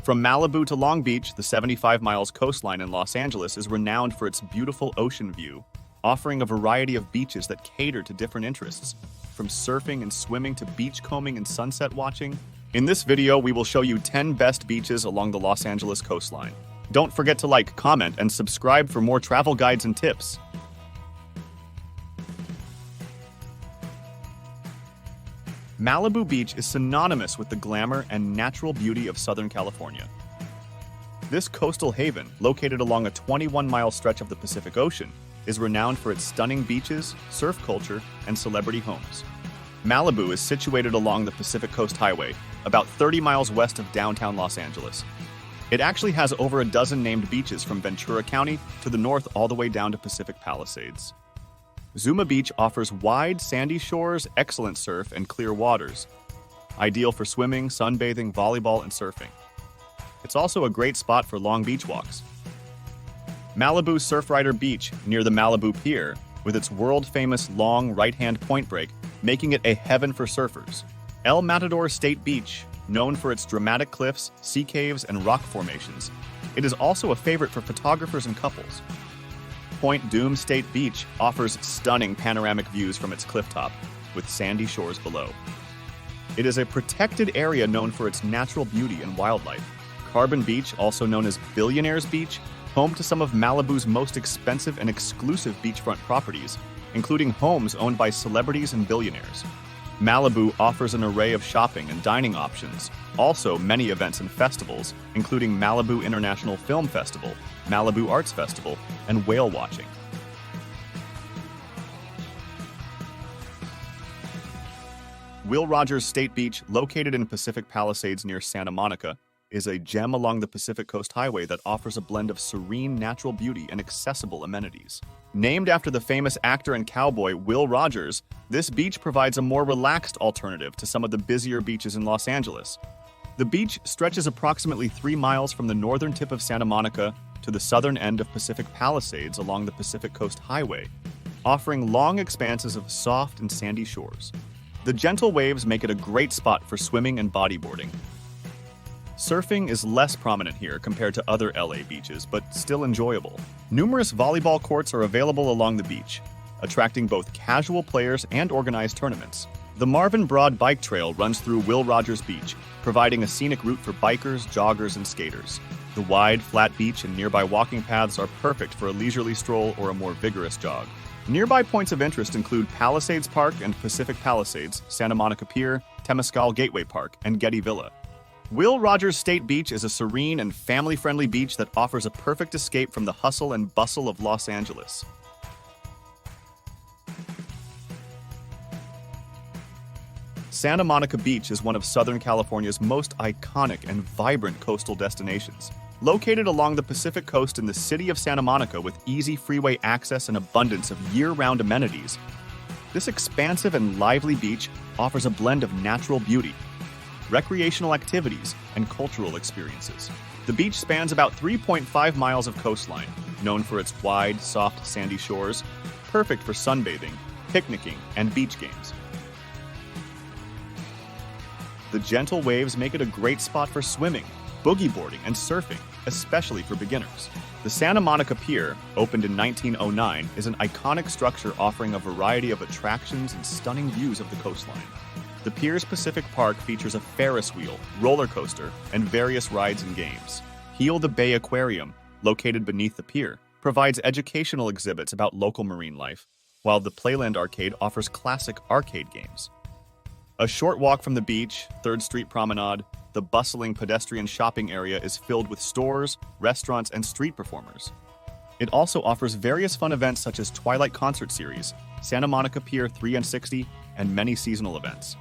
From Malibu to Long Beach, the 75 miles coastline in Los Angeles is renowned for its beautiful ocean view, offering a variety of beaches that cater to different interests, from surfing and swimming to beachcombing and sunset watching. In this video, we will show you 10 best beaches along the Los Angeles coastline. Don't forget to like, comment, and subscribe for more travel guides and tips. Malibu Beach is synonymous with the glamour and natural beauty of Southern California. This coastal haven, located along a 21-mile stretch of the Pacific Ocean, is renowned for its stunning beaches, surf culture, and celebrity homes. Malibu is situated along the Pacific Coast Highway, about 30 miles west of downtown Los Angeles. It actually has over a dozen named beaches from Ventura County to the north all the way down to Pacific Palisades. Zuma Beach offers wide, sandy shores, excellent surf, and clear waters, ideal for swimming, sunbathing, volleyball, and surfing. It's also a great spot for long beach walks. Malibu Surfrider Beach, near the Malibu Pier, with its world-famous long right-hand point break, making it a heaven for surfers. El Matador State Beach, known for its dramatic cliffs, sea caves, and rock formations. It is also a favorite for photographers and couples. Point Dume State Beach offers stunning panoramic views from its clifftop, with sandy shores below. It is a protected area known for its natural beauty and wildlife. Carbon Beach, also known as Billionaires Beach, home to some of Malibu's most expensive and exclusive beachfront properties, including homes owned by celebrities and billionaires. Malibu offers an array of shopping and dining options, also many events and festivals, including Malibu International Film Festival, Malibu Arts Festival, and whale watching. Will Rogers State Beach, located in Pacific Palisades near Santa Monica, is a gem along the Pacific Coast Highway that offers a blend of serene natural beauty and accessible amenities. Named after the famous actor and cowboy Will Rogers, this beach provides a more relaxed alternative to some of the busier beaches in Los Angeles. The beach stretches approximately 3 miles from the northern tip of Santa Monica to the southern end of Pacific Palisades along the Pacific Coast Highway, offering long expanses of soft and sandy shores. The gentle waves make it a great spot for swimming and bodyboarding. Surfing is less prominent here compared to other LA beaches, but still enjoyable. Numerous volleyball courts are available along the beach, attracting both casual players and organized tournaments. The Marvin Broad Bike Trail runs through Will Rogers Beach, providing a scenic route for bikers, joggers, and skaters. The wide, flat beach and nearby walking paths are perfect for a leisurely stroll or a more vigorous jog. Nearby points of interest include Palisades Park and Pacific Palisades, Santa Monica Pier, Temescal Gateway Park, and Getty Villa. Will Rogers State Beach is a serene and family-friendly beach that offers a perfect escape from the hustle and bustle of Los Angeles. Santa Monica Beach is one of Southern California's most iconic and vibrant coastal destinations. Located along the Pacific Coast in the city of Santa Monica with easy freeway access and abundance of year-round amenities, this expansive and lively beach offers a blend of natural beauty, recreational activities, and cultural experiences. The beach spans about 3.5 miles of coastline, known for its wide, soft, sandy shores, perfect for sunbathing, picnicking, and beach games. The gentle waves make it a great spot for swimming, boogie boarding, and surfing, especially for beginners. The Santa Monica Pier, opened in 1909, is an iconic structure offering a variety of attractions and stunning views of the coastline. The Pier's Pacific Park features a Ferris wheel, roller coaster, and various rides and games. Heal the Bay Aquarium, located beneath the pier, provides educational exhibits about local marine life, while the Playland Arcade offers classic arcade games. A short walk from the beach, 3rd Street Promenade, the bustling pedestrian shopping area is filled with stores, restaurants, and street performers. It also offers various fun events such as Twilight Concert Series, Santa Monica Pier 3 and 60, and many seasonal events.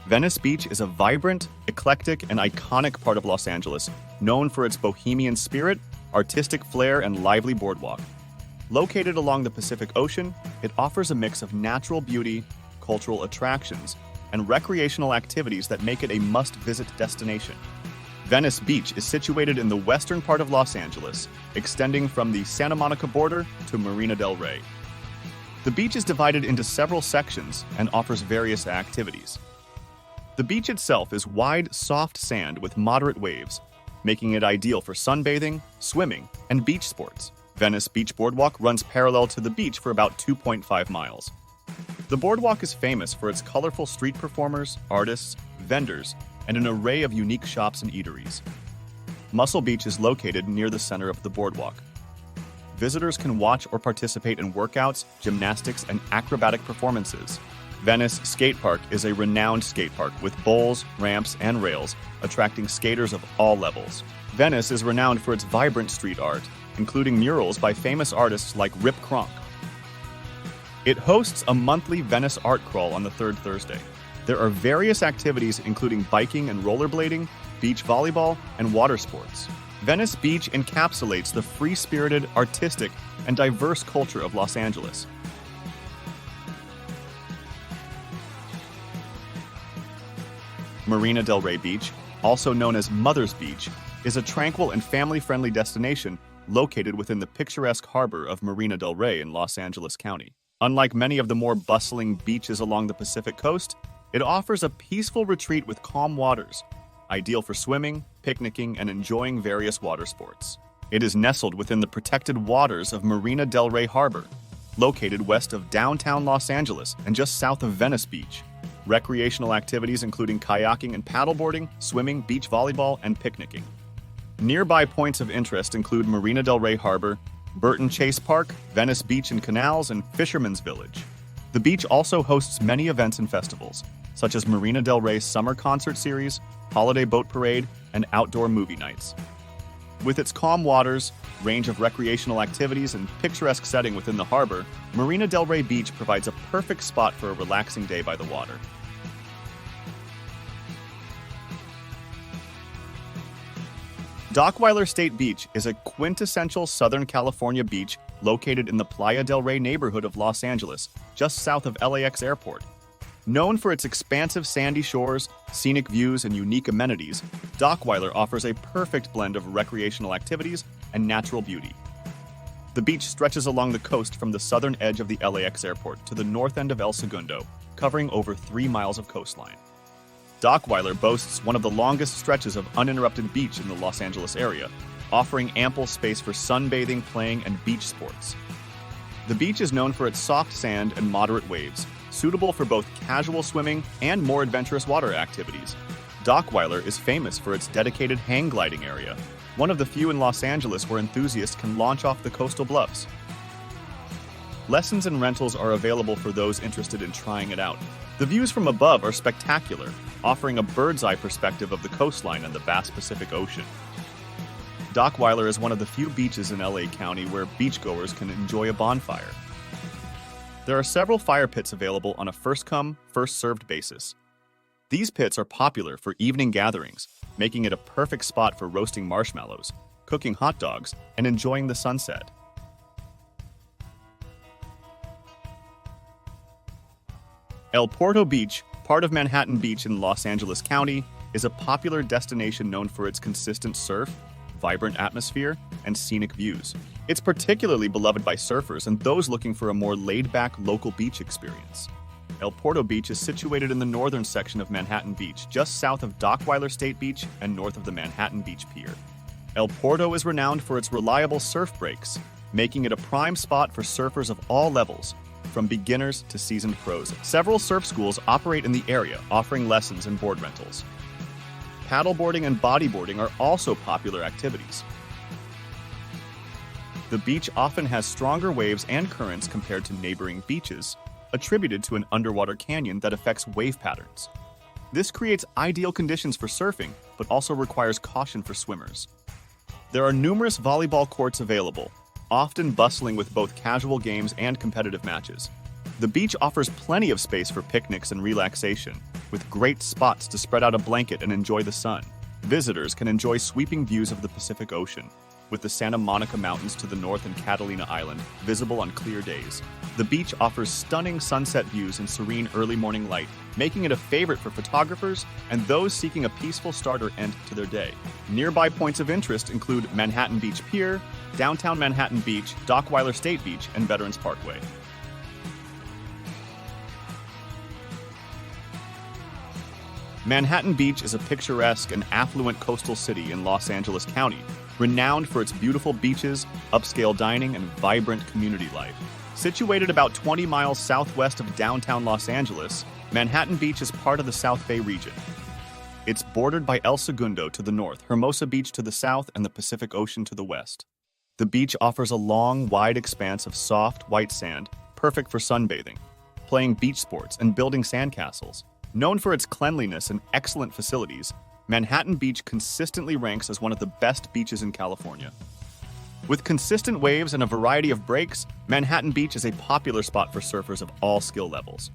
Venice Beach is a vibrant, eclectic, and iconic part of Los Angeles, known for its bohemian spirit, artistic flair, and lively boardwalk. Located along the Pacific Ocean, it offers a mix of natural beauty, cultural attractions, and recreational activities that make it a must-visit destination. Venice Beach is situated in the western part of Los Angeles, extending from the Santa Monica border to Marina del Rey. The beach is divided into several sections and offers various activities. The beach itself is wide, soft sand with moderate waves, making it ideal for sunbathing, swimming, and beach sports. Venice Beach Boardwalk runs parallel to the beach for about 2.5 miles. The boardwalk is famous for its colorful street performers, artists, vendors, and an array of unique shops and eateries. Muscle Beach is located near the center of the boardwalk. Visitors can watch or participate in workouts, gymnastics, and acrobatic performances. Venice Skate Park is a renowned skate park with bowls, ramps, and rails, attracting skaters of all levels. Venice is renowned for its vibrant street art, including murals by famous artists like Rip Kronk. It hosts a monthly Venice Art Crawl on the third Thursday. There are various activities including biking and rollerblading, beach volleyball, and water sports. Venice Beach encapsulates the free-spirited, artistic, and diverse culture of Los Angeles. Marina del Rey Beach, also known as Mother's Beach, is a tranquil and family-friendly destination located within the picturesque harbor of Marina del Rey in Los Angeles County. Unlike many of the more bustling beaches along the Pacific coast, it offers a peaceful retreat with calm waters, ideal for swimming, picnicking, and enjoying various water sports. It is nestled within the protected waters of Marina del Rey Harbor, located west of downtown Los Angeles and just south of Venice Beach. Recreational activities including kayaking and paddleboarding, swimming, beach volleyball, and picnicking. Nearby points of interest include Marina del Rey Harbor, Burton Chase Park, Venice Beach and Canals, and Fisherman's Village. The beach also hosts many events and festivals, such as Marina del Rey's Summer Concert Series, Holiday Boat Parade, and outdoor movie nights. With its calm waters, range of recreational activities, and picturesque setting within the harbor, Marina del Rey Beach provides a perfect spot for a relaxing day by the water. Dockweiler State Beach is a quintessential Southern California beach located in the Playa del Rey neighborhood of Los Angeles, just south of LAX Airport. Known for its expansive sandy shores, scenic views, and unique amenities, Dockweiler offers a perfect blend of recreational activities and natural beauty. The beach stretches along the coast from the southern edge of the LAX airport to the north end of El Segundo, covering over 3 miles of coastline. Dockweiler boasts one of the longest stretches of uninterrupted beach in the Los Angeles area, offering ample space for sunbathing, playing, and beach sports. The beach is known for its soft sand and moderate waves, suitable for both casual swimming and more adventurous water activities. Dockweiler is famous for its dedicated hang gliding area, one of the few in Los Angeles where enthusiasts can launch off the coastal bluffs. Lessons and rentals are available for those interested in trying it out. The views from above are spectacular, offering a bird's-eye perspective of the coastline and the vast Pacific Ocean. Dockweiler is one of the few beaches in LA County where beachgoers can enjoy a bonfire. There are several fire pits available on a first-come, first-served basis. These pits are popular for evening gatherings, making it a perfect spot for roasting marshmallows, cooking hot dogs, and enjoying the sunset. El Porto Beach, part of Manhattan Beach in Los Angeles County, is a popular destination known for its consistent surf, vibrant atmosphere, and scenic views. It's particularly beloved by surfers and those looking for a more laid-back local beach experience. El Porto Beach is situated in the northern section of Manhattan Beach, just south of Dockweiler State Beach and north of the Manhattan Beach Pier. El Porto is renowned for its reliable surf breaks, making it a prime spot for surfers of all levels, from beginners to seasoned pros. Several surf schools operate in the area, offering lessons and board rentals. Paddleboarding and bodyboarding are also popular activities. The beach often has stronger waves and currents compared to neighboring beaches, attributed to an underwater canyon that affects wave patterns. This creates ideal conditions for surfing, but also requires caution for swimmers. There are numerous volleyball courts available, often bustling with both casual games and competitive matches. The beach offers plenty of space for picnics and relaxation, with great spots to spread out a blanket and enjoy the sun. Visitors can enjoy sweeping views of the Pacific Ocean, with the Santa Monica Mountains to the north and Catalina Island visible on clear days. The beach offers stunning sunset views and serene early morning light, making it a favorite for photographers and those seeking a peaceful start or end to their day. Nearby points of interest include Manhattan Beach Pier, downtown Manhattan Beach, Dockweiler State Beach, and Veterans Parkway. Manhattan Beach is a picturesque and affluent coastal city in Los Angeles County, renowned for its beautiful beaches, upscale dining, and vibrant community life. Situated about 20 miles southwest of downtown Los Angeles, Manhattan Beach is part of the South Bay region. It's bordered by El Segundo to the north, Hermosa Beach to the south, and the Pacific Ocean to the west. The beach offers a long, wide expanse of soft, white sand, perfect for sunbathing, playing beach sports, and building sandcastles. Known for its cleanliness and excellent facilities, Manhattan Beach consistently ranks as one of the best beaches in California. With consistent waves and a variety of breaks, Manhattan Beach is a popular spot for surfers of all skill levels.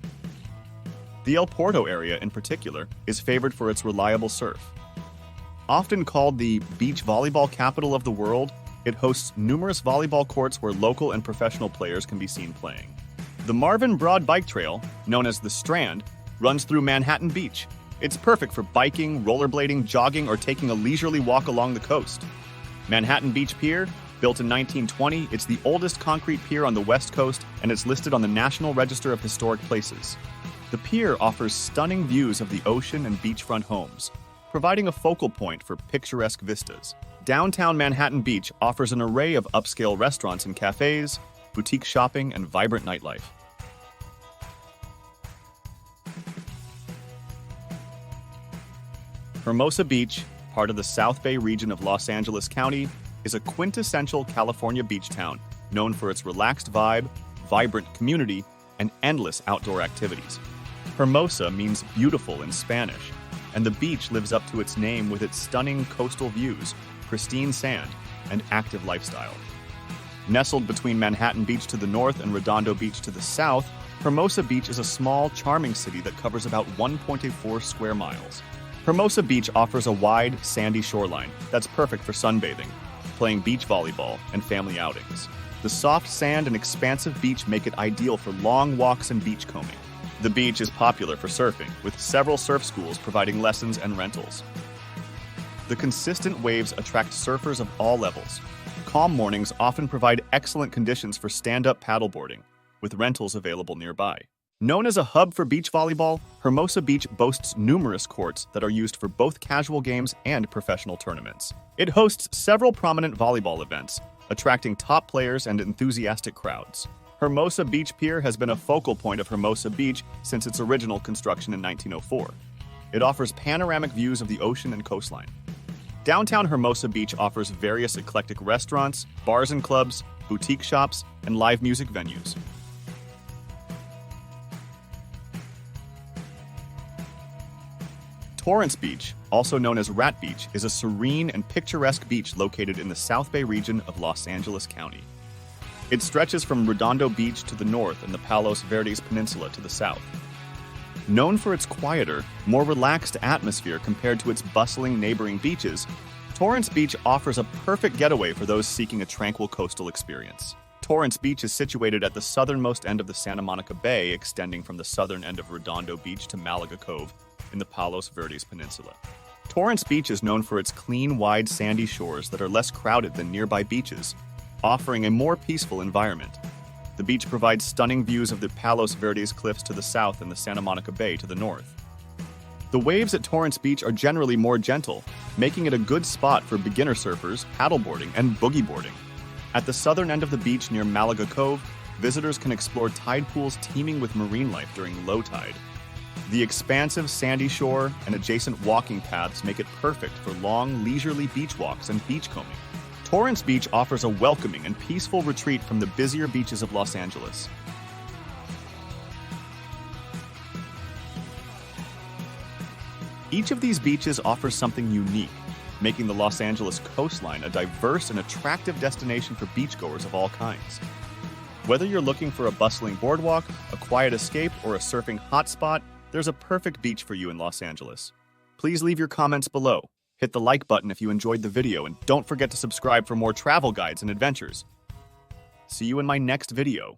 The El Porto area, in particular, is favored for its reliable surf. Often called the beach volleyball capital of the world, it hosts numerous volleyball courts where local and professional players can be seen playing. The Marvin Broad Bike Trail, known as the Strand, runs through Manhattan Beach. It's perfect for biking, rollerblading, jogging, or taking a leisurely walk along the coast. Manhattan Beach Pier, built in 1920, it's the oldest concrete pier on the West Coast, and it's listed on the National Register of Historic Places. The pier offers stunning views of the ocean and beachfront homes, providing a focal point for picturesque vistas. Downtown Manhattan Beach offers an array of upscale restaurants and cafes, boutique shopping, and vibrant nightlife. Hermosa Beach, part of the South Bay region of Los Angeles County, is a quintessential California beach town known for its relaxed vibe, vibrant community, and endless outdoor activities. Hermosa means beautiful in Spanish, and the beach lives up to its name with its stunning coastal views, pristine sand, and active lifestyle. Nestled between Manhattan Beach to the north and Redondo Beach to the south, Hermosa Beach is a small, charming city that covers about 1.4 square miles. Hermosa Beach offers a wide, sandy shoreline that's perfect for sunbathing, playing beach volleyball, and family outings. The soft sand and expansive beach make it ideal for long walks and beachcombing. The beach is popular for surfing, with several surf schools providing lessons and rentals. The consistent waves attract surfers of all levels. Calm mornings often provide excellent conditions for stand-up paddleboarding, with rentals available nearby. Known as a hub for beach volleyball, Hermosa Beach boasts numerous courts that are used for both casual games and professional tournaments. It hosts several prominent volleyball events, attracting top players and enthusiastic crowds. Hermosa Beach Pier has been a focal point of Hermosa Beach since its original construction in 1904. It offers panoramic views of the ocean and coastline. Downtown Hermosa Beach offers various eclectic restaurants, bars and clubs, boutique shops, and live music venues. Torrance Beach, also known as Rat Beach, is a serene and picturesque beach located in the South Bay region of Los Angeles County. It stretches from Redondo Beach to the north and the Palos Verdes Peninsula to the south. Known for its quieter, more relaxed atmosphere compared to its bustling neighboring beaches, Torrance Beach offers a perfect getaway for those seeking a tranquil coastal experience. Torrance Beach is situated at the southernmost end of the Santa Monica Bay, extending from the southern end of Redondo Beach to Malaga Cove in the Palos Verdes Peninsula. Torrance Beach is known for its clean, wide, sandy shores that are less crowded than nearby beaches, offering a more peaceful environment. The beach provides stunning views of the Palos Verdes cliffs to the south and the Santa Monica Bay to the north. The waves at Torrance Beach are generally more gentle, making it a good spot for beginner surfers, paddleboarding, and boogie boarding. At the southern end of the beach near Malaga Cove, visitors can explore tide pools teeming with marine life during low tide. The expansive sandy shore and adjacent walking paths make it perfect for long, leisurely beach walks and beachcombing. Torrance Beach offers a welcoming and peaceful retreat from the busier beaches of Los Angeles. Each of these beaches offers something unique, making the Los Angeles coastline a diverse and attractive destination for beachgoers of all kinds. Whether you're looking for a bustling boardwalk, a quiet escape, or a surfing hotspot, there's a perfect beach for you in Los Angeles. Please leave your comments below. Hit the like button if you enjoyed the video, and don't forget to subscribe for more travel guides and adventures. See you in my next video.